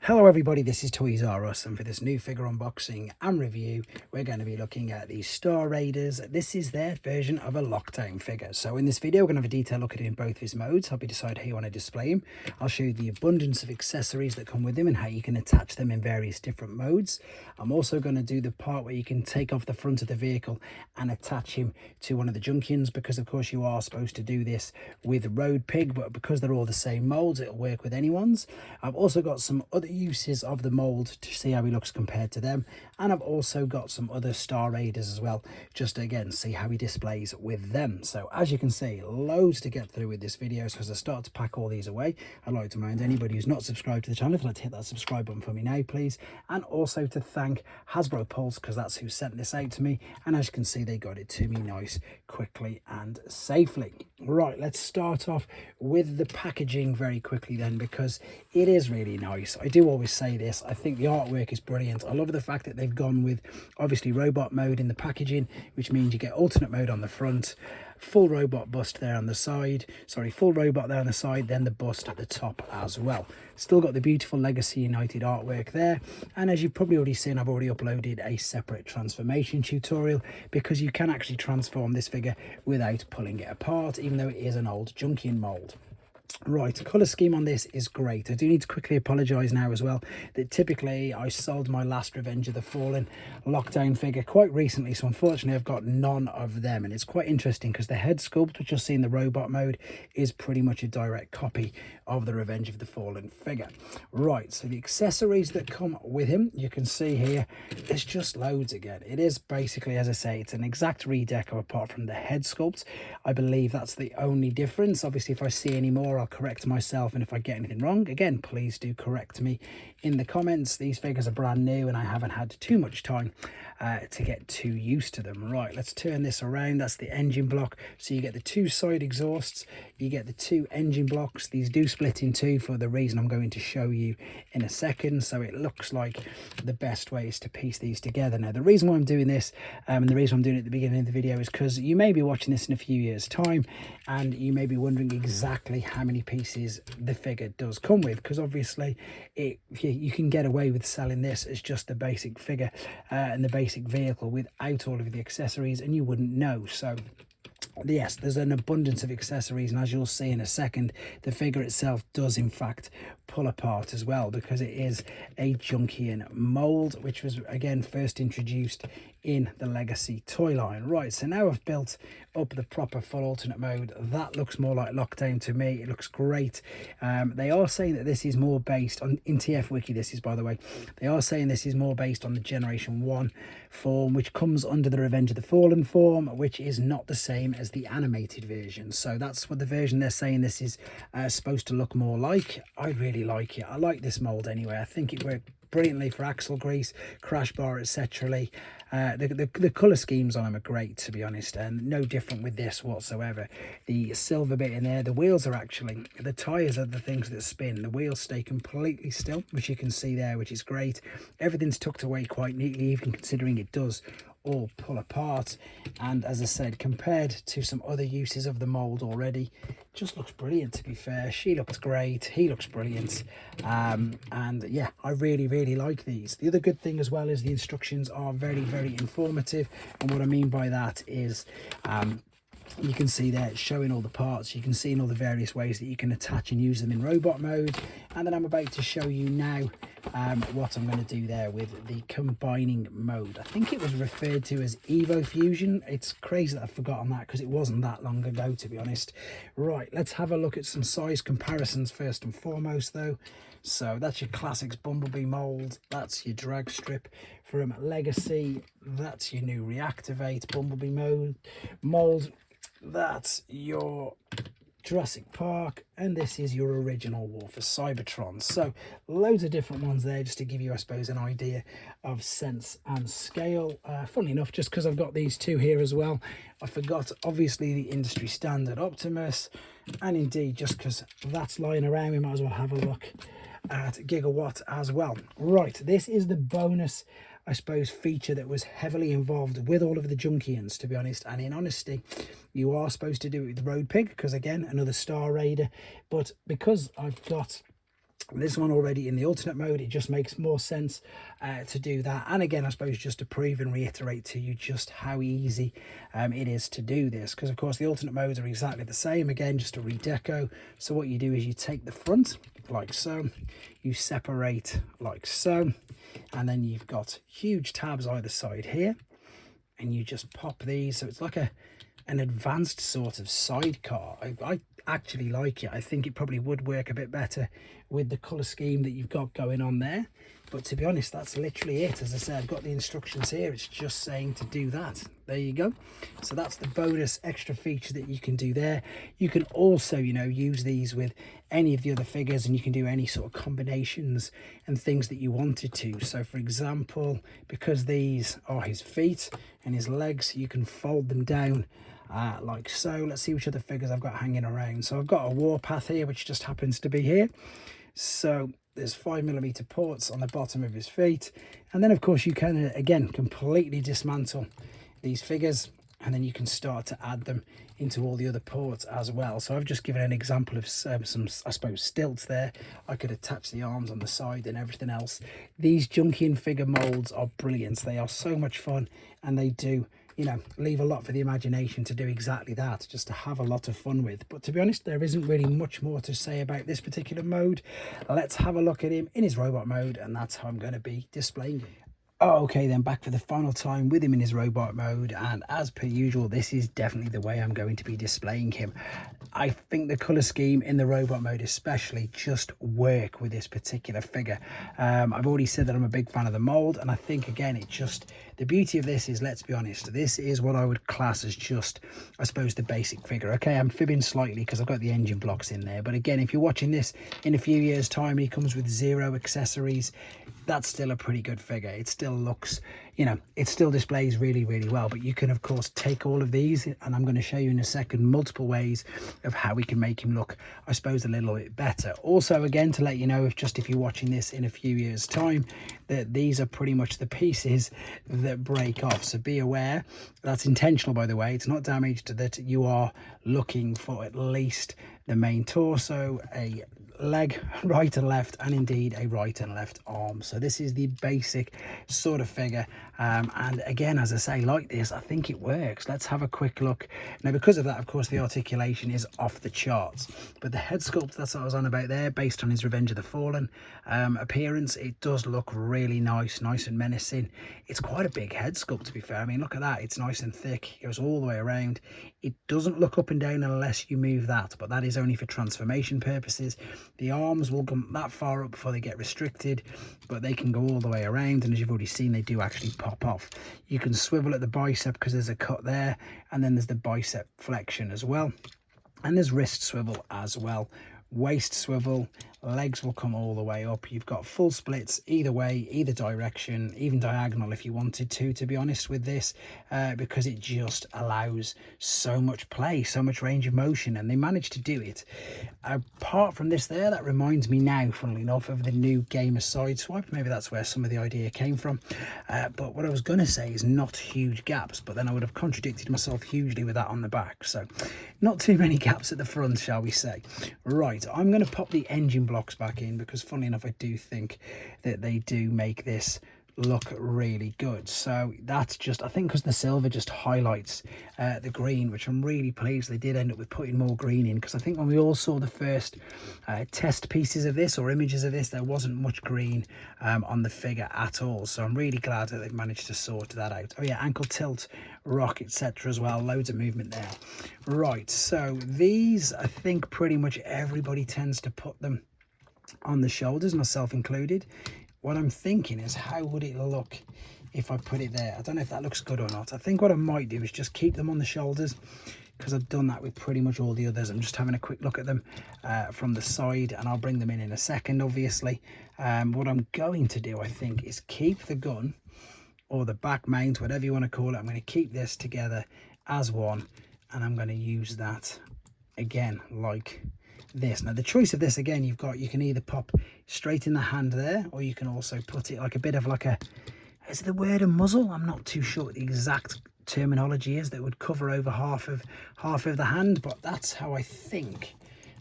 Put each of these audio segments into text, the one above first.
Hello everybody, this is Toys R Us, and for this new figure unboxing and review we're going to be looking at the Star Raiders. This is their version of a lockdown figure. So in this video we're going to have a detailed look at it in both his modes, help you decide how you want to display him. I'll show you the abundance of accessories that come with him and how you can attach them in various different modes. I'm also going to do the part where you can take off the front of the vehicle and attach him to one of the Junkions, because of course you are supposed to do this with Road Pig, but because they're all the same molds it'll work with anyone's. I've also got some other uses of the mold to see how he looks compared to them, and I've also got some other Star Raiders as well, just to again see how he displays with them. So as you can see, loads to get through with this video. So as I start to pack all these away, I'd like to remind anybody who's not subscribed to the channel, if you'd like to hit that subscribe button for me now please, and also to thank Hasbro Pulse, because that's who sent this out to me, and as you can see they got it to me nice, quickly and safely. Right, let's start off with the packaging very quickly then, because it is really nice. I do always say this, I think the artwork is brilliant. I love the fact that they've gone with obviously robot mode in the packaging, which means you get alternate mode on the front, full robot bust there on the side, full robot there on the side, then the bust at the top as well. Still got the beautiful Legacy United artwork there, and as you've probably already seen, I've already uploaded a separate transformation tutorial, because you can actually transform this figure without pulling it apart, even though it is an old Junkion mold. Right, colour scheme on this is great. I do need to quickly apologise now as well that typically I sold my last Revenge of the Fallen lockdown figure quite recently, so unfortunately I've got none of them, and it's quite interesting because the head sculpt, which you'll see in the robot mode, is pretty much a direct copy of the Revenge of the Fallen figure. Right, so the accessories that come with him, you can see here, there's just loads again. It is basically, as I say, it's an exact redeco apart from the head sculpt. I believe that's the only difference. Obviously if I see any more I'll correct myself, and if I get anything wrong, again, please do correct me in the comments. These figures are brand new and I haven't had too much time to get too used to them. Right, let's turn this around. That's the engine block. So you get the two side exhausts, you get the two engine blocks. These do split in two for the reason I'm going to show you in a second, so it looks like the best way is to piece these together. Now the reason why I'm doing this, and the reason I'm doing it at the beginning of the video, is because you may be watching this in a few years time and you may be wondering exactly how many pieces the figure does come with, because obviously you can get away with selling this as just the basic figure and the basic vehicle without all of the accessories, and you wouldn't know. So yes, there's an abundance of accessories, and as you'll see in a second, the figure itself does in fact pull apart as well, because it is a Junkion mold, which was again first introduced in the Legacy toy line. Right, so now I've built up the proper full alternate mode. That looks more like lockdown to me. It looks great. They are saying that this is more based on, in TF Wiki this is, by the way, they are saying this is more based on the Generation 1 form, which comes under the Revenge of the Fallen form, which is not the same as the animated version. So that's what the version they're saying this is supposed to look more like. I really like it. I like this mold anyway. I think it worked brilliantly for axle grease, crash bar, etc. The colour schemes on them are great, to be honest, and no different with this whatsoever. The silver bit in there, the wheels are actually, the tyres are the things that spin. The wheels stay completely still, which you can see there, which is great. Everything's tucked away quite neatly, even considering it does all pull apart. And as I said, compared to some other uses of the mold already, just looks brilliant, to be fair. She looks great, he looks brilliant, and yeah, I really like these. The other good thing as well is the instructions are very informative, and what I mean by that is you can see there it's showing all the parts. You can see in all the various ways that you can attach and use them in robot mode, and then I'm about to show you now what I'm going to do there with the combining mode. I think it was referred to as Evo Fusion. It's crazy that I've forgotten that, because it wasn't that long ago, to be honest. Right, let's have a look at some size comparisons first and foremost though. So that's your classics Bumblebee mold, that's your drag strip from Legacy, that's your new Reactivate Bumblebee mold, that's your Jurassic Park, and this is your original War for Cybertron. So loads of different ones there, just to give you, I suppose, an idea of sense and scale. Funnily enough, just because I've got these two here as well, I forgot obviously the industry standard Optimus, and indeed just because that's lying around, we might as well have a look at Gigawatt as well. Right, this is the bonus, I suppose, feature that was heavily involved with all of the Junkions, to be honest. And in honesty, you are supposed to do it with Road Pig, because again, another Star Raider. But because I've got This one already in the alternate mode, it just makes more sense to do that. And again, I suppose just to prove and reiterate to you just how easy it is to do this, because of course the alternate modes are exactly the same. Again, just a redeco. So what you do is you take the front like so, you separate like so, and then you've got huge tabs either side here, and you just pop these. So it's like an advanced sort of sidecar. I actually like it. I think it probably would work a bit better with the colour scheme that you've got going on there. But to be honest, that's literally it. As I said, I've got the instructions here. It's just saying to do that. There you go. So that's the bonus extra feature that you can do there. You can also, you know, use these with any of the other figures, and you can do any sort of combinations and things that you wanted to. So for example, because these are his feet and his legs, you can fold them down like so. Let's see which other figures I've got hanging around. So I've got a Warpath here, which just happens to be here. So there's 5mm ports on the bottom of his feet, and then of course you can again completely dismantle these figures, and then you can start to add them into all the other ports as well. So I've just given an example of some I suppose stilts there. I could attach the arms on the side and everything else. These Junkion figure molds are brilliant. They are so much fun, and they do, you know, leave a lot for the imagination to do exactly that, just to have a lot of fun with. But to be honest, there isn't really much more to say about this particular mode. Let's have a look at him in his robot mode, and that's how I'm going to be displaying him. Okay, then back for the final time with him in his robot mode, and as per usual, this is definitely the way I'm going to be displaying him. I think the colour scheme in the robot mode especially just work with this particular figure. I've already said that I'm a big fan of the mould, and I think again it just, the beauty of this is, let's be honest, this is what I would class as just, I suppose, the basic figure. Okay, I'm fibbing slightly because I've got the engine blocks in there, but again, if you're watching this in a few years time and he comes with 0 accessories, that's still a pretty good figure. It still looks, you know, it still displays really, really well. But you can of course take all of these, and I'm going to show you in a second multiple ways of how we can make him look, I suppose, a little bit better. Also, again, to let you know, if you're watching this in a few years time, that these are pretty much the pieces that break off. So be aware, that's intentional, by the way. It's not damaged, that you are looking for at least the main torso, a leg right and left, and indeed a right and left arm. So this is the basic sort of figure, and again, as I say, like this, I think it works. Let's have a quick look. Now, because of that, of course, the articulation is off the charts, but the head sculpt, that's what I was on about there, based on his Revenge of the Fallen appearance, it does look really nice and menacing. It's quite a big head sculpt, to be fair. I mean, look at that, it's nice and thick, it goes all the way around. It doesn't look up and down unless you move that, but that is only for transformation purposes. The arms will come that far up before they get restricted, but they can go all the way around, and as you've already seen, they do actually pop off. You can swivel at the bicep because there's a cut there, and then there's the bicep flexion as well, and there's wrist swivel as well. Waist swivel, legs will come all the way up. You've got full splits either way, either direction, even diagonal if you wanted to be honest with this, because it just allows so much play, so much range of motion, and they managed to do it. Apart from this there, that reminds me now, funnily enough, of the new Gamer Sideswipe. Maybe that's where some of the idea came from, but what I was going to say is not huge gaps, but then I would have contradicted myself hugely with that on the back. So not too many gaps at the front, shall we say. Right, I'm going to pop the engine blocks back in, because funnily enough, I do think that they do make this look really good. So that's just, I think, because the silver just highlights the green, which I'm really pleased they did end up with putting more green in, because I think when we all saw the first test pieces of this or images of this, there wasn't much green on the figure at all. So I'm really glad that they've managed to sort that out. Oh yeah, ankle tilt, rock, etc. as well, loads of movement there. Right, so these, I think pretty much everybody tends to put them on the shoulders, myself included. What I'm thinking is, how would it look if I put it there? I don't know if that looks good or not. I think what I might do is just keep them on the shoulders, because I've done that with pretty much all the others. I'm just having a quick look at them from the side, and I'll bring them in a second, obviously. What I'm going to do, I think, is keep the gun, or the back mount, whatever you want to call it. I'm going to keep this together as one, and I'm going to use that again like this. Now the choice of this, again, you can either pop straight in the hand there, or you can also put it like a bit of like a, is the word a muzzle? I'm not too sure what the exact terminology is that would cover over half of the hand, but that's how I think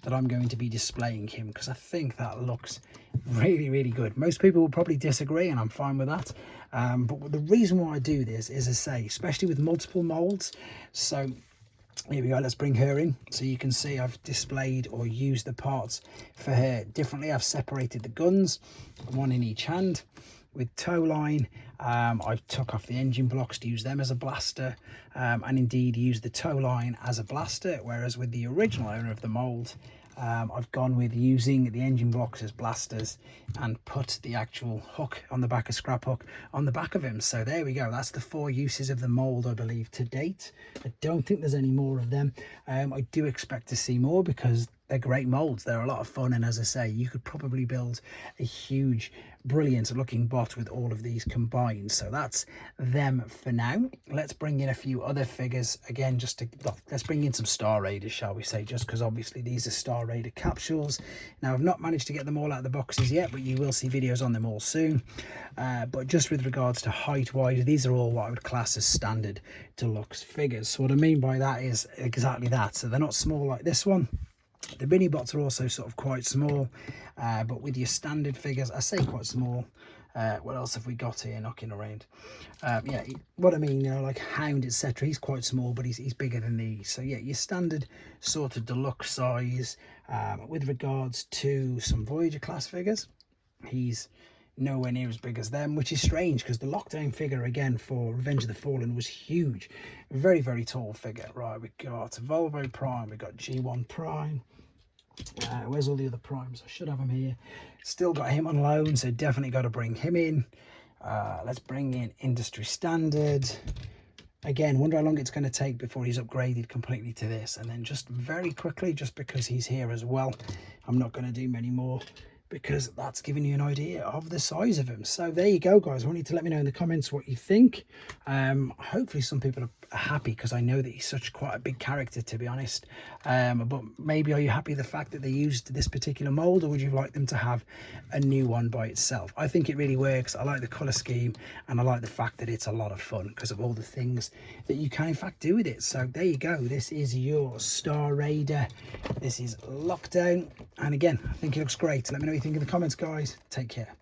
that I'm going to be displaying him, because I think that looks really, really good. Most people will probably disagree, and I'm fine with that. But the reason why I do this is, as I say, especially with multiple molds. So here we go, let's bring her in. So you can see I've displayed or used the parts for her differently. I've separated the guns, one in each hand. With tow-line, I've took off the engine blocks to use them as a blaster, and indeed use the tow-line as a blaster, whereas with the original owner of the mold, I've gone with using the engine blocks as blasters and put the actual hook on the back, a scrap hook on the back of him. So there we go, that's the 4 uses of the mold, I believe, to date. I don't think there's any more of them. I do expect to see more, because they're great molds, they're a lot of fun, and as I say, you could probably build a huge, brilliant looking bot with all of these combined. So that's them for now. Let's bring in a few other figures again, just to, well, let's bring in some Star Raiders, shall we say, just because obviously these are Star Raider capsules. Now I've not managed to get them all out of the boxes yet, but you will see videos on them all soon. But just with regards to height wise, these are all what I would class as standard deluxe figures. So what I mean by that is exactly that. So they're not small like this one. The mini bots are also sort of quite small, but with your standard figures, I say quite small. What else have we got here knocking around? Yeah, what I mean, you know, like Hound, etc. He's quite small, but he's bigger than these. So yeah, your standard sort of deluxe size. With regards to some Voyager class figures, he's nowhere near as big as them, which is strange, because the lockdown figure again for Revenge of the Fallen was huge. Very, very tall figure. Right, we got Volvo Prime, we got G1 Prime. Where's all the other primes? I should have him here. Still got him on loan, so definitely got to bring him in. Let's bring in Industry Standard. Again, wonder how long it's going to take before he's upgraded completely to this. And then just very quickly, just because he's here as well, I'm not going to do many more, because that's giving you an idea of the size of him. So there you go, guys. I want you to let me know in the comments what you think. Hopefully some people are happy, because I know that he's quite a big character, to be honest. But maybe, are you happy with the fact that they used this particular mold, or would you like them to have a new one by itself? I think it really works. I like the color scheme, and I like the fact that it's a lot of fun because of all the things that you can in fact do with it. So there you go, this is your Star Raider. This is Lockdown, and again, I think it looks great. Let me know what you think in the comments, guys. Take care.